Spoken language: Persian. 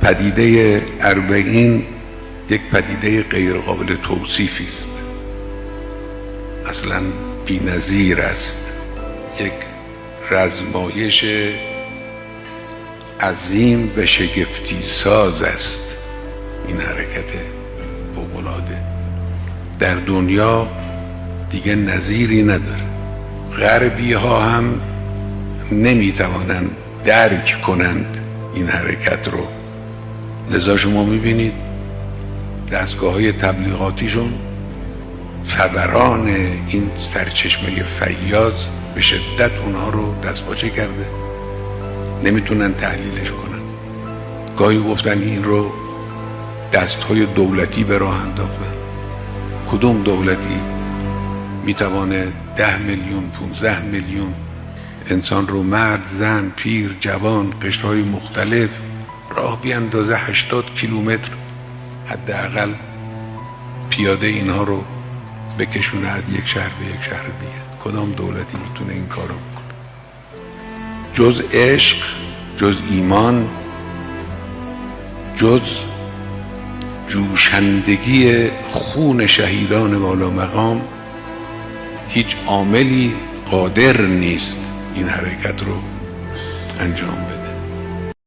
پدیده اربعین یک پدیده غیر قابل توصیفی است، اصلا بی‌نظیر است، یک رزمایش عظیم و شگفتی ساز است. این حرکت فوق‌العاده در دنیا دیگه نظیری نداره. غربی ها هم نمیتوانند درک کنند این حرکت رو، لذا شما میبینید دستگاه های تبلیغاتیشون فوران این سرچشمه فیاض به شدت اونها رو دستپاچه کرده، نمیتونن تحلیلش کنن. گاهی گفتن این رو دستهای دولتی به راه انداختن. کدوم دولتی میتوانه 10 میلیون 15 میلیون انسان رو، مرد زن پیر جوان قشرهای مختلف، راه بیاندازه 80 کیلومتر حداقل پیاده اینها رو بکشونه از یک شهر به یک شهر دیگه؟ کدام دولتی میتونه این کارو بکنه؟ جز عشق، جز ایمان، جز جوشندگی خون شهیدان والا مقام هیچ عاملی قادر نیست این حرکت رو انجام بده.